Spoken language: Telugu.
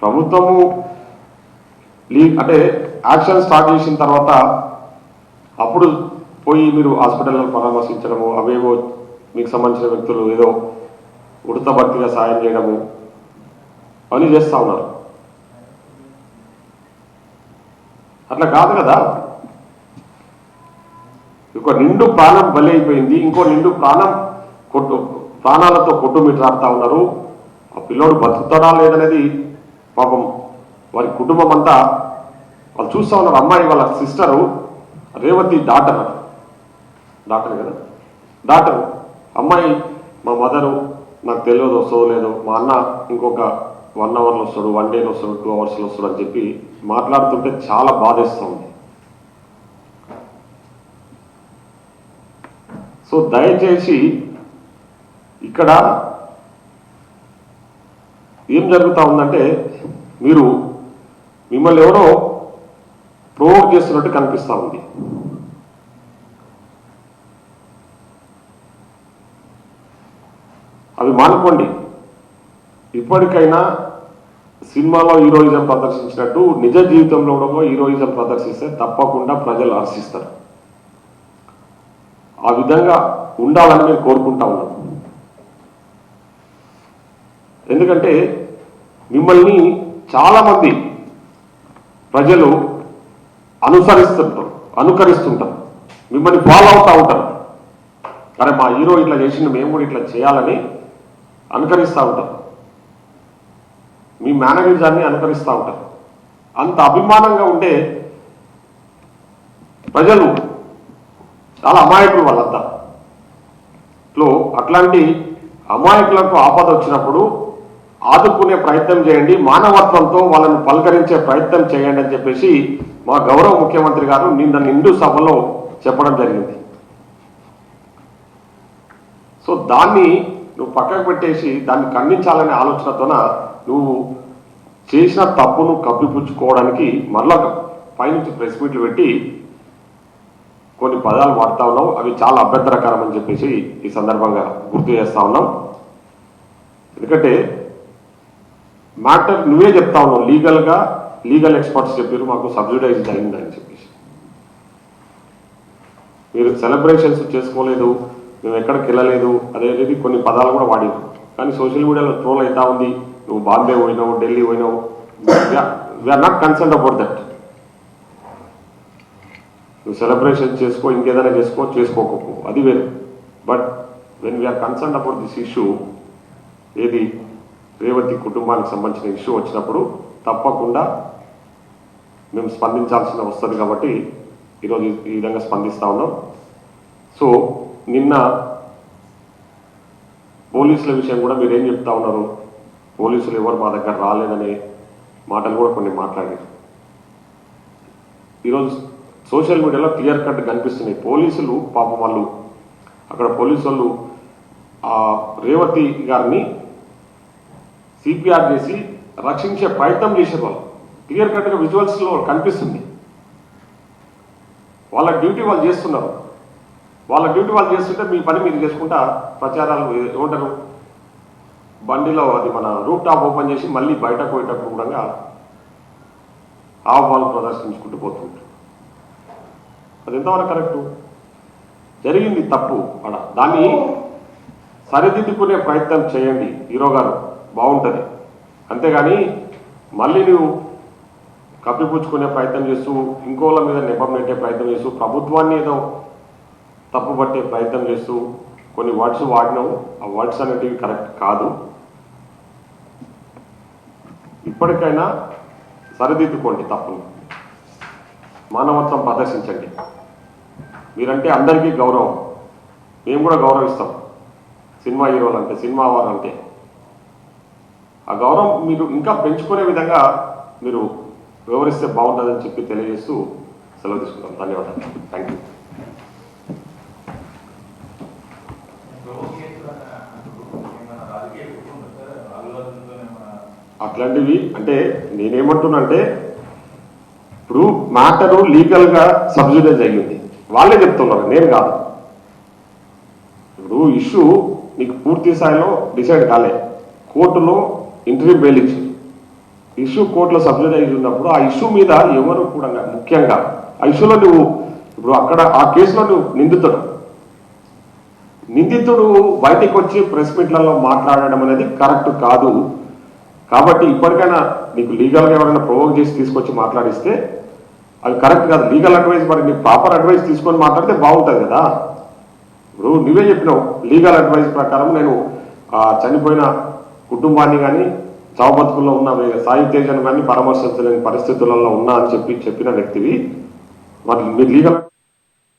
ప్రభుత్వము అంటే యాక్షన్ స్టార్ట్ చేసిన తర్వాత అప్పుడు పోయి మీరు హాస్పిటల్లో పరామర్శించడము, అవేవో మీకు సంబంధించిన వ్యక్తులు ఏదో ఉడత భక్తిగా సాయం చేయడము అవన్నీ చేస్తూ ఉన్నారు. అట్లా కాదు కదా. ఒక నిండు ప్రాణం బలి అయిపోయింది, ఇంకో నిండు ప్రాణాలతో కొట్టుమిట్లాడుతూ ఉన్నారు. ఆ పిల్లోడు బతుకుతాడా లేదనేది పాపం వారి కుటుంబం అంతా వాళ్ళు చూస్తూ ఉన్నారు. అమ్మాయి వాళ్ళ సిస్టరు రేవతి డాక్టర్ కదా, డాక్టర్ అమ్మాయి మా మదరు నాకు తెలియదు వస్తుందో లేదో, మా అన్న ఇంకొక 1 అవర్లో వస్తాడు, 1 డేలో వస్తాడు, 2 అవర్స్లో వస్తాడు అని చెప్పి మాట్లాడుతుంటే చాలా బాధేస్తుంది. సో దయచేసి ఇక్కడ ఏం జరుగుతూ ఉందంటే మిమ్మల్ని ఎవరో ప్రొవోక్ చేస్తున్నట్టు కనిపిస్తూ ఉంది. అవి మానుకోండి. ఇప్పటికైనా సినిమాలో హీరోయిజం ప్రదర్శించినట్టు నిజ జీవితంలో కూడా హీరోయిజం ప్రదర్శిస్తే తప్పకుండా ప్రజలు హర్షిస్తారు. ఆ విధంగా ఉండాలని మేము కోరుకుంటా ఉన్నాం. ఎందుకంటే మిమ్మల్ని చాలామంది ప్రజలు అనుకరిస్తుంటారు, మిమ్మల్ని ఫాలో అవుతూ ఉంటారు. అరే మా హీరో ఇట్లా చేసిండు, మేము కూడా ఇట్లా చేయాలని అనుకరిస్తూ ఉంటారు. మీ మేనరిజాన్ని అనుకరిస్తూ ఉంటారు. అంత అభిమానంగా ఉంటే ప్రజలు చాలా అమాయకులు వాళ్ళంతా. అట్లాంటి అమాయకులకు ఆపద వచ్చినప్పుడు ఆదుకునే ప్రయత్నం చేయండి, మానవత్వంతో వాళ్ళను పలకరించే ప్రయత్నం చేయండి అని చెప్పేసి మా గౌరవ ముఖ్యమంత్రి గారు నిన్న నిండు సభలో చెప్పడం జరిగింది. సో దాన్ని నువ్వు పక్కకు పెట్టేసి దాన్ని ఖండించాలనే ఆలోచనతోన నువ్వు చేసిన తప్పును కప్పిపుచ్చుకోవడానికి మరలా పైనుంచి ప్రెస్ మీట్లు పెట్టి కొన్ని పదాలు వాడుతూ ఉన్నాం. అవి చాలా అభ్యంతరకరం అని చెప్పేసి ఈ సందర్భంగా గుర్తు చేస్తా ఉన్నాం. ఎందుకంటే మ్యాటర్ నువ్వే చెప్తా ఉన్నావు, లీగల్ ఎక్స్పర్ట్స్ చెప్పారు మాకు సబ్సిడైజ్ అయిందని చెప్పేసి. మీరు సెలబ్రేషన్స్ చేసుకోలేదు, మేము ఎక్కడికి వెళ్ళలేదు అనేది కొన్ని పదాలు కూడా వాడారు. కానీ సోషల్ మీడియాలో ట్రోల్ అవుతా ఉంది, నువ్వు బాంబే పోయినావు, ఢిల్లీ పోయినావు. We are not concern about that. నువ్వు సెలబ్రేషన్ చేసుకో, ఇంకేదైనా చేసుకోకపో, అది వేరు. But when we are concern about this issue, ఏది రేవతి కుటుంబానికి సంబంధించిన ఇష్యూ వచ్చినప్పుడు తప్పకుండా మేము స్పందించాల్సిన వస్తుంది. కాబట్టి ఈరోజు ఈ విధంగా స్పందిస్తూ ఉన్నాం. సో నిన్న పోలీసుల విషయం కూడా మీరేం చెప్తా ఉన్నారు, పోలీసులు ఎవరు మా దగ్గర రాలేదనే మాటలు కూడా కొన్ని మాట్లాడారు. ఈరోజు సోషల్ మీడియాలో క్లియర్ కట్ కనిపిస్తున్నాయి. పోలీసులు పాపం వాళ్ళు అక్కడ పోలీసు వాళ్ళు రేవతి గారిని సిపిఆర్ చేసి రక్షించే ప్రయత్నం చేసే వాళ్ళు క్లియర్ కట్గా విజువల్స్లో కనిపిస్తుంది. వాళ్ళ డ్యూటీ వాళ్ళు చేస్తున్నారు. వాళ్ళ డ్యూటీ వాళ్ళు చేస్తుంటే మీ పని మీరు చేసుకుంటా ప్రచారాలు ఏమంటారు, బండిలో అది మన రూట్ టాప్ ఓపెన్ చేసి మళ్ళీ బయటకు పోయేటప్పుడు కూడా ఆహ్వాలు ప్రదర్శించుకుంటూ పోతుంటారు. అది ఎంతవరకు కరెక్టు? జరిగింది తప్పు అక్కడ, దాన్ని సరిదిద్దుకునే ప్రయత్నం చేయండి హీరో గారు, బాగుంటుంది. అంతేగాని మళ్ళీ నువ్వు కప్పిపుచ్చుకునే ప్రయత్నం చేస్తూ, ఇంకోళ్ళ మీద నెపం నెట్టే ప్రయత్నం చేస్తూ, ప్రభుత్వాన్ని ఏదో తప్పుపట్టే ప్రయత్నం చేస్తూ కొన్ని వర్డ్స్ వాడినావు. ఆ వర్డ్స్ అనేటివి కరెక్ట్ కాదు. ఇప్పటికైనా సరిదిద్దుకోండి తప్పును, మానవత్వం ప్రదర్శించండి. మీరంటే అందరికీ గౌరవం, మేము కూడా గౌరవిస్తాం. సినిమా హీరోలు అంటే, సినిమా వారు అంటే ఆ గౌరవం మీరు ఇంకా పెంచుకునే విధంగా మీరు వివరిస్తే బాగుంటుందని చెప్పి తెలియజేస్తూ సెలవు తీసుకుంటాం. ధన్యవాదాలు. Thank you. అట్లాంటివి అంటే నేనేమంటున్నా అంటే, ఇప్పుడు మ్యాటరు లీగల్గా సబ్సిడైజ్ అయ్యింది, వాళ్ళే చెప్తున్నారు, నేను కాదు. ఇప్పుడు ఇష్యూ నీకు పూర్తి స్థాయిలో డిసైడ్ కాలే, కోర్టులో ఇంటర్వ్యూ బెయిల్ ఇచ్చింది, ఇష్యూ కోర్టులో సబ్జెక్ట్ అయి ఉన్నప్పుడు ఆ ఇష్యూ మీద ఎవరు కూడా ముఖ్యంగా ఆ ఇష్యూలో నువ్వు ఇప్పుడు అక్కడ ఆ కేసులో నువ్వు నిందితుడు బయటికి వచ్చి ప్రెస్ మీట్లలో మాట్లాడడం అనేది కరెక్ట్ కాదు. కాబట్టి ఇప్పటికైనా నీకు లీగల్గా ఎవరైనా ప్రొవోక్ చేసి తీసుకొచ్చి మాట్లాడిస్తే అది కరెక్ట్ కాదు. లీగల్ అడ్వైస్ మరి నీకు ప్రాపర్ అడ్వైస్ తీసుకొని మాట్లాడితే బాగుంటుంది కదా. ఇప్పుడు నువ్వే చెప్పినావు లీగల్ అడ్వైస్ ప్రకారం నేను చనిపోయిన కుటుంబాన్ని కానీ చావు బతుకుల్లో ఉన్న సాయి తేజను కానీ పరామర్శించలేని పరిస్థితులలో ఉన్నా అని చెప్పిన వ్యక్తివి మరి మీరు లీగల్